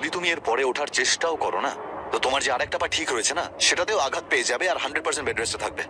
যদি তুমি এর পরে ওঠার চেষ্টাও করো না, তো তোমার যে আরেকটা পা ঠিক রয়েছে না, সেটাতেও আঘাত পেয়ে যাবে আর 100% বেড রেস্টে থাকবে।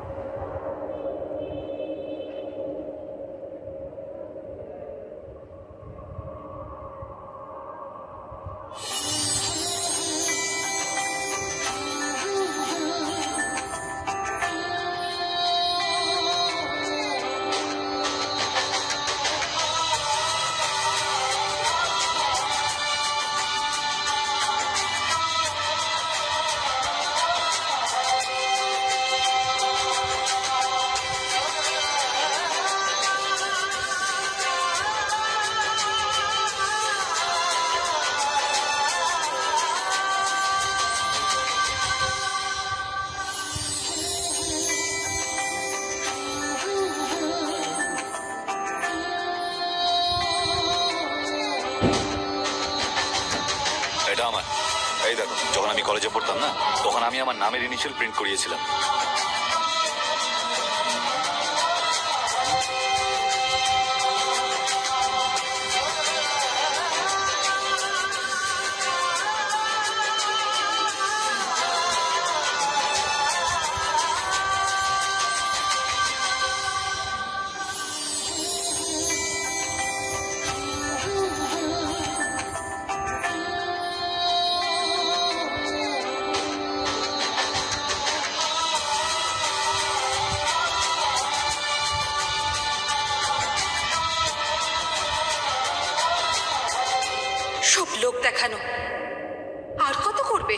এটা আমার, এই দেখো, যখন আমি কলেজে পড়তাম না, তখন আমি আমার নামের ইনিশিয়াল প্রিন্ট করিয়েছিলাম। সব লোক দেখানো। আর কত করবে?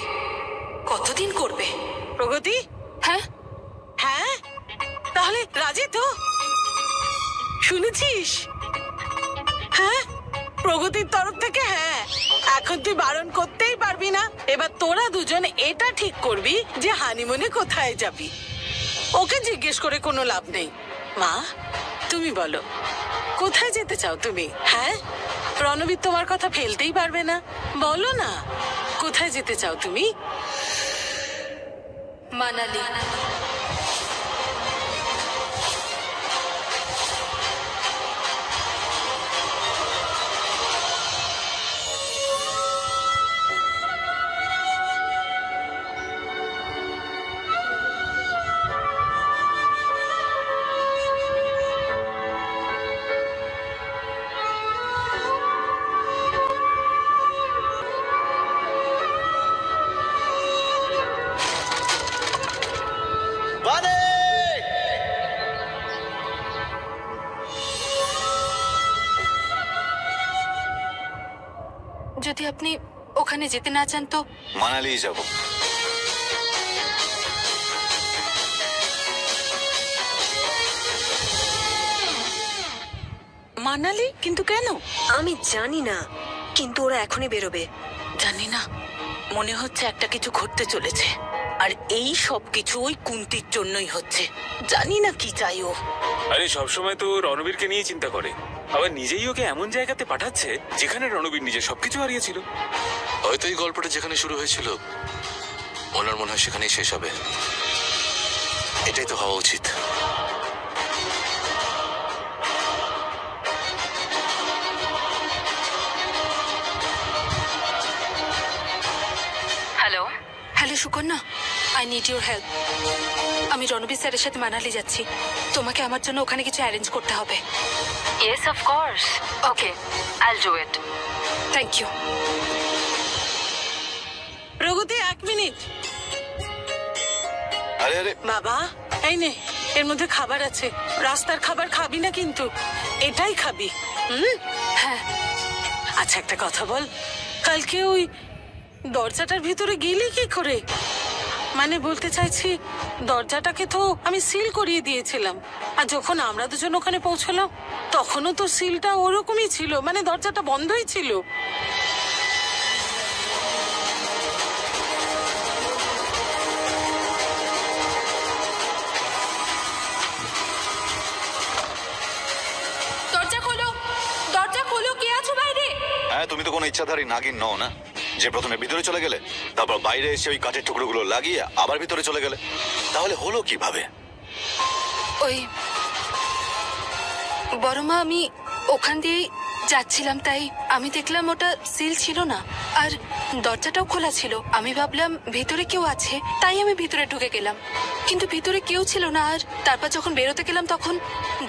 কতদিন করবে? প্রগতি, হ্যাঁ হ্যাঁ তাহলে রাজি তো? শুনেছিস? হ্যাঁ, প্রগতির তরফ থেকে হ্যাঁ। এখন তুই বারণ করতেই পারবি না। এবার তোরা দুজন এটা ঠিক করবি যে হানিমুনে কোথায় যাবি। ওকে জিজ্ঞেস করে কোনো লাভ নেই। মা, তুমি বলো, কোথায় যেতে চাও তুমি? হ্যাঁ, রণবীর তোমার কথা ফেলতেই পারবে না। বলো না, কোথায় যেতে চাও তুমি? মানালি। যদি আপনি ওখানে যেতে না চান তো মানালি যাব। মানালি? কিন্তু কেন? আমি জানি না, কিন্তু ওরা এখনই বেরোবে। জানি না, মনে হচ্ছে একটা কিছু ঘটতে চলেছে। আর এই সব কিছু ওই কুন্তির জন্যই হচ্ছে। জানি না কি চাই ও। আরে সবসময় তো রণবীরকে নিয়ে চিন্তা করে, আবার নিজেই ওকে এমন জায়গাতে পাঠাচ্ছে যেখানে রণবীর নিজে সবকিছু হারিয়েছিল। হয়তো এই গল্পটা যেখানে শুরু হয়েছিল ওনার মনে হয় সেখানেই শেষ হবে। এটাই তো হওয়া উচিত। Hello hello Sukanya, I need your help. আমি রণবীর স্যারের সাথে মানালি যাচ্ছি। তোমাকে আমার জন্য ওখানে কিছু অ্যারেঞ্জ করতে হবে। Yes, of course. Okay, I'll do it. Thank you. Pragati, 1 minute. আরে আরে, বাবা, এই নে, এর মধ্যে খাবার আছে। রাস্তার খাবার খাবি না কিন্তু, এটাই খাবি। হ্যাঁ। আচ্ছা, একটা কথা বল, কালকে ওই দরজাটার ভিতরে গেলি কি করে? মানে বলতে চাইছি, দরজাটাকে তো আমি সিল করিয়ে দিয়েছিলাম, আর যখন আমরা দুজন ওখানে পৌঁছলাম তখনও তো সিলটা ওরকমই ছিল, মানে দরজাটা বন্ধই ছিল। দরজা খোলো, দরজা খোলো, কে আছো বাইরে? হ্যাঁ, তুমি তো কোনো ইচ্ছাধারী নাগিন নও না, যে প্রথমে ভিতরে চলে গেলে, তারপর বাইরে এসে ওই কাঠের টুকরোগুলো লাগিয়ে আবার ভিতরে চলে গেলে। তাহলে হলো কিভাবে? ওই বড় মা, আমি ওখান দিয়ে যাচ্ছিলাম তাই আমি দেখলাম ওটা সিল ছিল না, আর দরজাটাও খোলা ছিল। আমি ভাবলাম ভিতরে কেউ আছে, তাই আমি ভিতরে ঢুকে গেলাম, কিন্তু ভিতরে কেউ ছিল না। আর তারপর যখন বেরোতে গেলাম তখন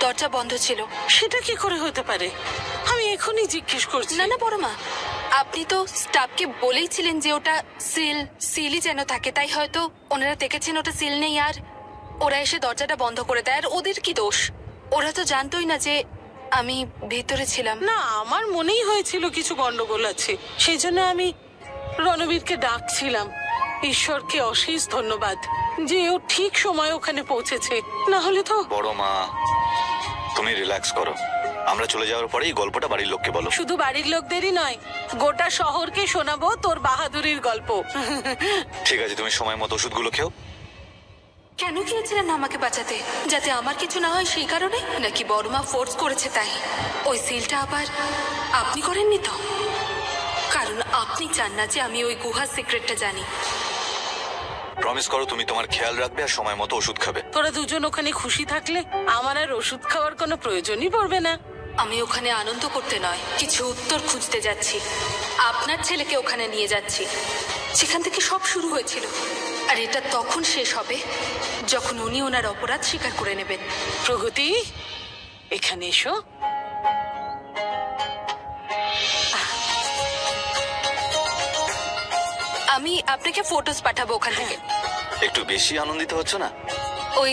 দরজা বন্ধ ছিল। সেটা কি করে হতে পারে? আমি এখনই জিজ্ঞেস করছি। না না বড় মা, আপনি তো স্টাফকে বলেইছিলেন যে ওটা সিলই যেন থাকে, তাই হয়তো ওনারা দেখেছেন ওটা সিল নেই আর ওরা এসে দরজাটা বন্ধ করে দেয়। আর ওদের কি দোষ? ওরা তো জানতোই না যে আমি ভেতরে ছিলাম। না, আমার মনেই হয়েছিল কিছু গন্ডগোল আছে, সেই জন্য আমি রণবীরকে ডাকছিলাম। ঈশ্বরকে অশেষ ধন্যবাদ যে ও ঠিক সময় ওখানে পৌঁছেছে, না হলে তো। বড় মা, তুমি রিল্যাক্স করো। আমরা চলে যাওয়ার পরেই গল্পটা বাড়ির লোককে বলো। শুধু বাড়ির লোকদেরই নয়, গোটা শহরকে শোনাবো তোর বাহাদুরির গল্প। ঠিক আছে, তুমি সময় মতো ওষুধগুলো খেও। কেন গিয়েছিলেন আমাকে বাঁচাতে? যাতে আমার কিছু না হয় সেই কারণে? নাকি বড়মা ফোর্স করেছে তাই? ওই সিলটা আবার আপনি করেননি তো? কারণ আপনি চান না যে আমি ওই গুহার সিক্রেটটা জানি। প্রমিস করো তুমি তোমার খেয়াল রাখবে আর সময় মতো ওষুধ খাবে। তোরা দুজন ওখানে খুশি থাকলে আমার আর ওষুধ খাওয়ার কোনো প্রয়োজনই পড়বে না। আমি ওখানে আনন্দ করতে নয়, কিছু উত্তর খুঁজতে যাচ্ছি। আপনার ছেলেকে ওখানে নিয়ে যাচ্ছি, সেখান থেকে সব শুরু হয়েছিল। আর এটা তখন শেষ হবে যখন উনি ওনার অপরাধ স্বীকার করে নেবেন। প্রগতি, এখানে এসো। আমি আপনাকে ফটোস পাঠাবো ওখান থেকে। একটু বেশি আনন্দিত হচ্ছে না? ওই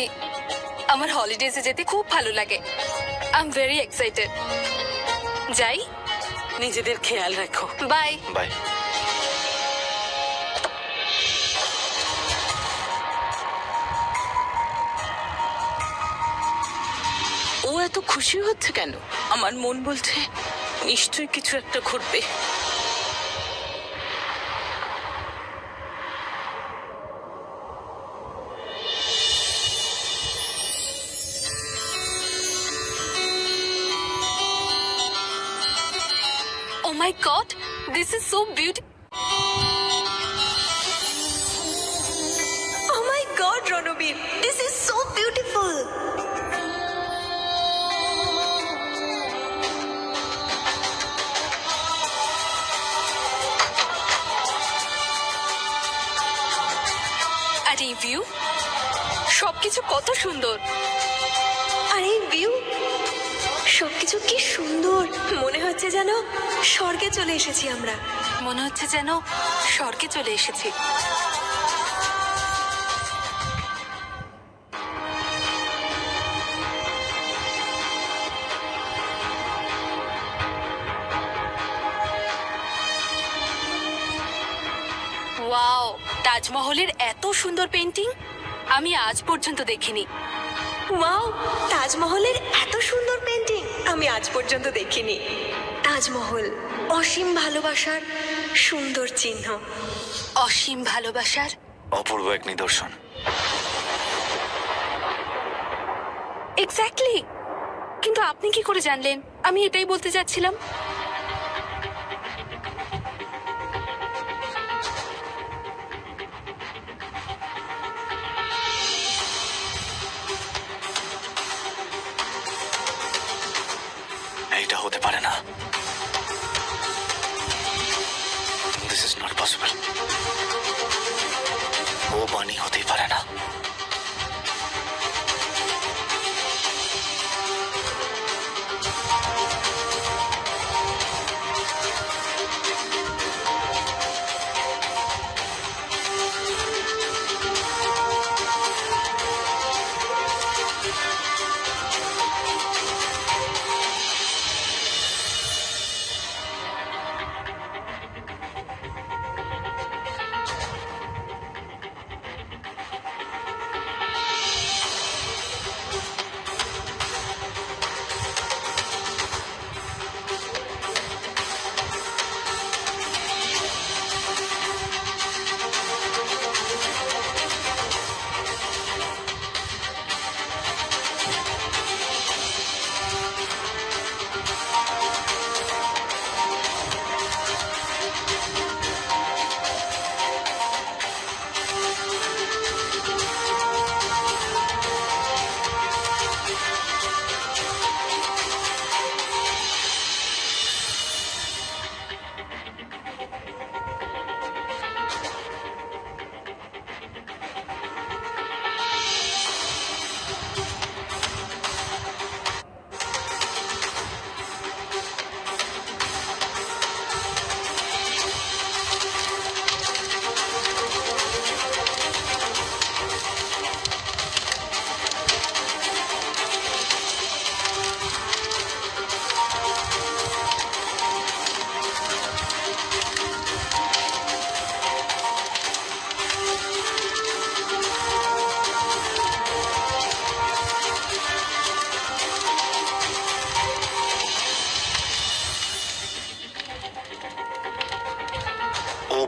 আমার হলিডেজে যেতে খুব ভালো লাগে। I am very excited. যাই, নিজেদের খেয়াল রাখো। বাই। বাই। ও এত খুশি হচ্ছে কেন? আমার মন বলছে নিশ্চয়ই কিছু একটা ঘটবে। Oh my God, this is so beautiful. Oh my God, Ranbir, this is so beautiful. আর এই ভিউ, সবকিছু কত সুন্দর। আর এই ভিউ, সবকিছু কি সুন্দর। মনে হচ্ছে যেন স্বর্গে চলে এসেছি আমরা। মনে হচ্ছে যেন স্বর্গে চলে এসেছি। ওয়াও, তাজমহলের এত সুন্দর পেন্টিং আমি আজ পর্যন্ত দেখিনি। ওয়াও, তাজমহলের এত সুন্দর পেন্টিং আমি আজ পর্যন্ত দেখিনি। তাজমহল অসীম ভালোবাসার সুন্দর চিহ্ন। অসীম ভালোবাসার অপূর্ব এক নিদর্শন। এক্স্যাক্টলি। কিন্তু আপনি কি করে জানলেন? আমি এটাই বলতে যাচ্ছিলাম। এইটা হতে পারে না। This is not possible. ও বাণী হতেই পারে না।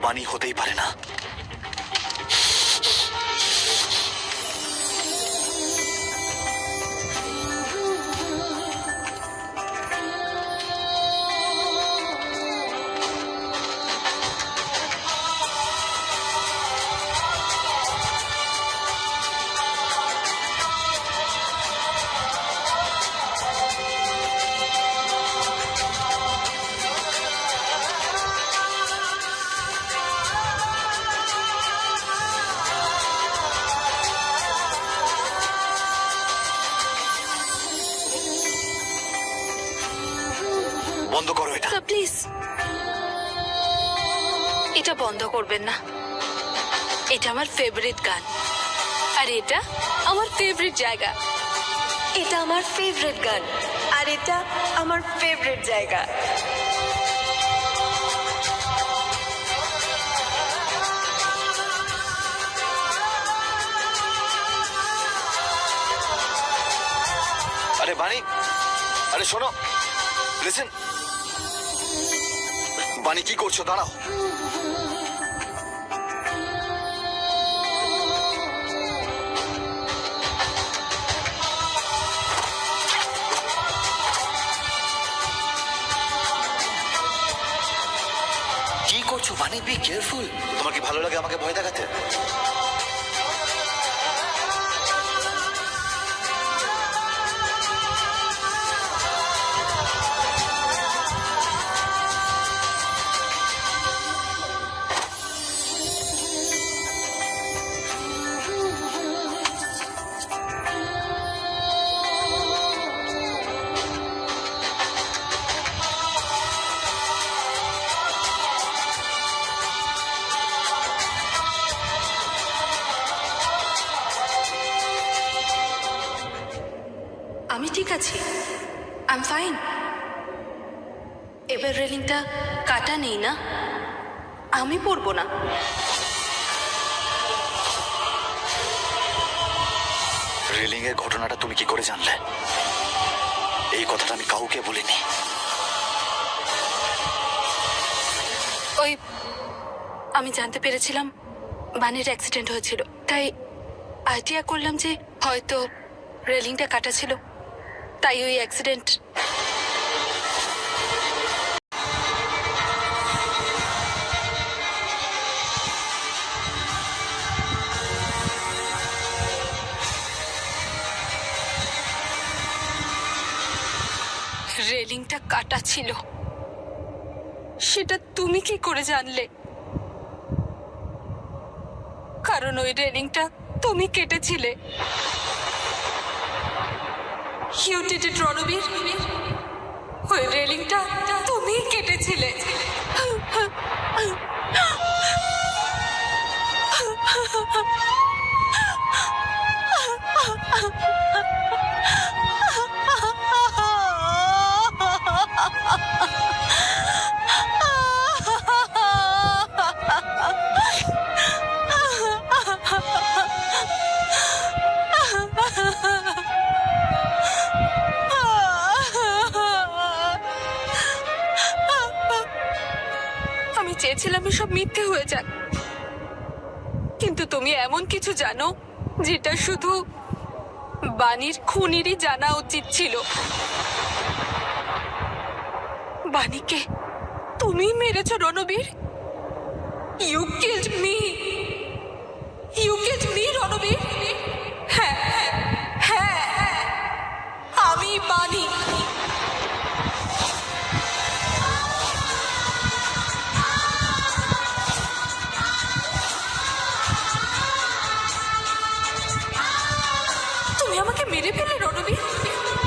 বাণী হতেই পারে না। বন্ধ করো এটা। স্যার প্লিজ এটা বন্ধ করবেন না। এটা আমার ফেভারিট গান, আর এটা আমার ফেভারিট জায়গা। এটা আমার ফেভারিট গান, আর এটা আমার ফেভারিট জায়গা। আরে বাণী, আরে শোনো, লিসেন। বাণী কি করছো? দাঁড়াও। কি করছো বাণী? Be careful. তোমার কি ভালো লাগে আমাকে ভয় দেখাতে? আমি ঠিক আছি, আই এম ফাইন। এবার রেলিংটা কাটা নেই না? আমি পড়বো না। রেলিং এর ঘটনাটা তুমি কি করে জানলে? এই কথাটা আমি কাউকে বলিনি। ওই আমি জানতে পেরেছিলাম বানির অ্যাক্সিডেন্ট হয়েছিল, তাই আইডিয়া করলাম যে হয়তো রেলিংটা কাটা ছিল, তাই ওই অ্যাক্সিডেন্ট। রেলিংটা কাটা ছিল, সেটা তুমি কি করে জানলে? কারণ ওই রেলিংটা তুমি কেটেছিলে। You did it, Ranbir. ওই রেলিংটা তুমি কেটেছিলে। আমি চেয়েছিলাম এসব মিথ্যে হয়ে যাক, কিন্তু তুমি এমন কিছু জানো যেটা শুধু বাণীর খুনিরই জানা উচিত ছিল। বাণীকে তুমি মেরেছো Ranbir. You killed me, you killed me Ranbir. হ্যাঁ হ্যাঁ, আমি বাণী। তুমি আমাকে মেরে ফেলে রণবীর।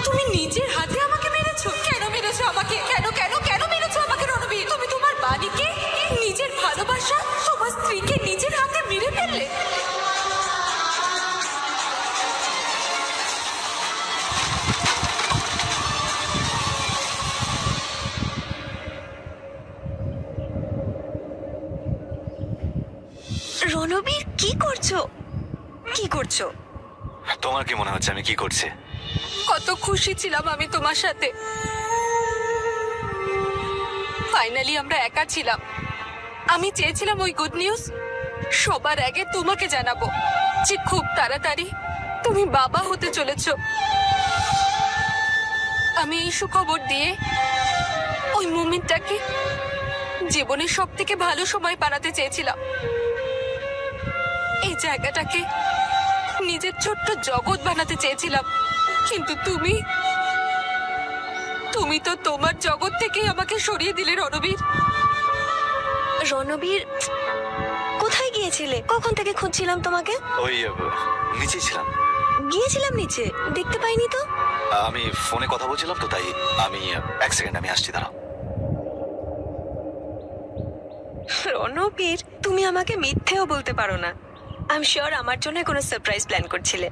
তুমি নিজের হাতে আমাকে মেরেছো। কেন মেরেছো আমাকে? কেন কেন কেন মেরেছো আমাকে রণবীর? তুমি তোমার বাণীকে, নিজের ভালোবাসা, তোমার স্ত্রীকে নিজের হাতে মেরে ফেললে। রণবীর কি করছো? কি করছো? তোমার কি মনে হচ্ছে আমি কি করছি? কত খুশি ছিলাম আমি তোমার সাথে। ফাইনালি আমরা একা ছিলাম, আমি চেয়েছিলাম ওই গুড নিউজ সবার আগে তোমাকে জানাবো যে খুব তাড়াতাড়ি তুমি বাবা হতে চলেছো। আমি এই সুখবর দিয়ে ওই মুমেন্টটাকে জীবনের সব থেকে ভালো সময় বানাতে চেয়েছিলাম। এই জায়গাটাকে নিজের ছোট্ট জগৎ বানাতে চেয়েছিলাম, কিন্তু তুমি তো তোমার জগৎ থেকেই আমাকে সরিয়ে দিলে রণবীর। রণবীর কোথায় গিয়েছিলে? কখন থেকে খুঁজছিলাম তোমাকে। ওই নিচেই ছিলাম। গিয়েছিলাম নিচে, দেখতে পাইনি তো। আমি ফোনে কথা বলছিলাম তো, তাই আমি এক সেকেন্ড আমি আসছি, দাঁড়াও। রণবীর, তুমি আমাকে মিথ্যেও বলতে পারো না। আই এম শিওর আমার জন্য কোনো সারপ্রাইজ প্ল্যান করছিলে।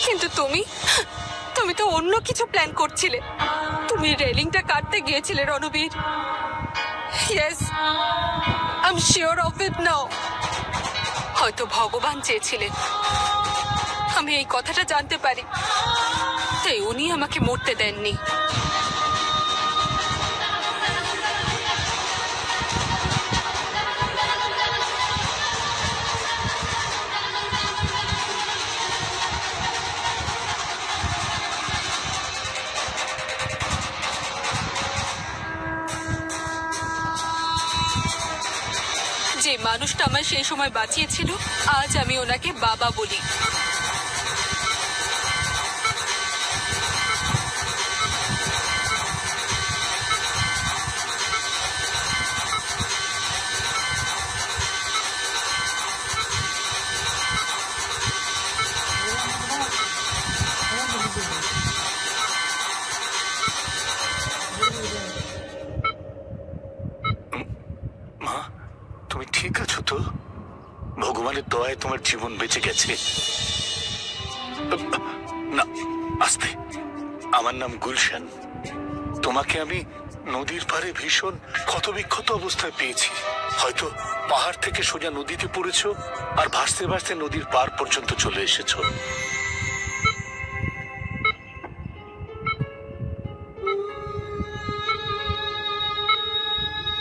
কিন্তু তুমি তো অন্য কিছু প্ল্যান করছিলে। তুমি রেলিংটা কাটতে গিয়েছিলে Ranbir. Yes, I am sure of it now. হয়তো ভগবান চেয়েছিলেন আমি এই কথাটা জানতে পারি, তাই উনি আমাকে মরতে দেননি। যে মানুষটা আমায় সেই সময় বাঁচিয়েছিল, আজ আমি ওনাকে বাবা বলি। মা, তুমি ঠিক আছো তো? ভগবানের দয়ায় তোমার জীবন বেঁচে গেছে। না, আস্তে। আমার নাম গুলশান। তোমাকে আমি নদীর পাড়ে ভীষণ ক্ষতবিক্ষত অবস্থায় পেয়েছি। হয়তো পাহাড় থেকে সোজা নদীতে পড়েছো আর ভাসতে ভাসতে নদীর পার পর্যন্ত চলে এসেছো।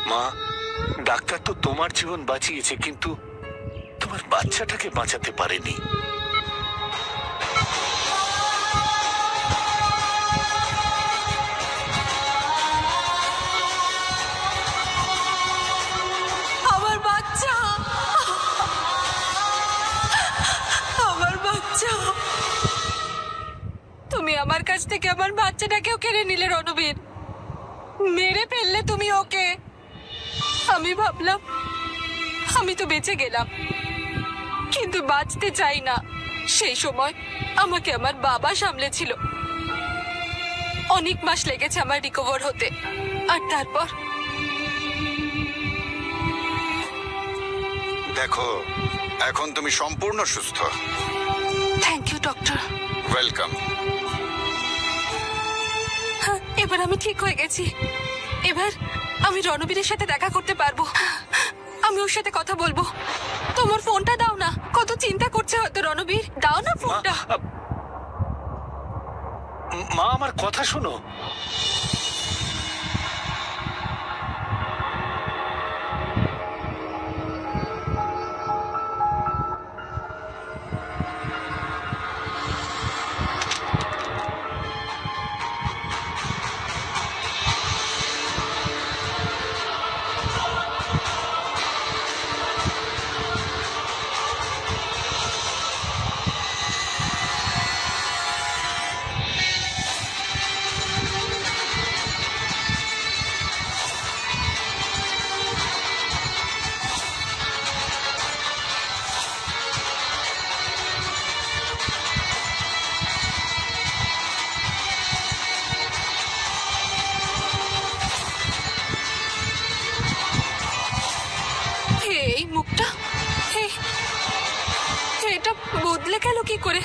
মা, ডাক্তার তো তোমার জীবন বাঁচিয়েছে, কিন্তু তোমার বাচ্চাটাকে বাঁচাতে পারেনি। আমার বাচ্চা, আমার বাচ্চা। তুমি আমার কাছ থেকে আমার বাচ্চাটাকেও কেড়ে নিলে রণবীর। মেরে ফেললে তুমি ওকে। আমি ভাবলাম আমি তো বেঁচে গেলাম, কিন্তু বাঁচতে চাই না। সেই সময় আমাকে আমার বাবা সামলেছিল। অনেক মাস লেগেছে আমার রিকভার হতে, আর তারপর দেখো, এখন তুমি সম্পূর্ণ সুস্থ। Thank you doctor. ওয়েলকাম। এবার আমি ঠিক হয়ে গেছি। এবার আমি রণবীরের সাথে দেখা করতে পারবো। আমি ওর সাথে কথা বলবো। তোমার ফোনটা দাও না। কত চিন্তা করছে হয়তো রণবীর। দাও না ফোনটা। মা, আমার কথা শোনো। এই মুখটা, এটা বদলে গেল কি করে?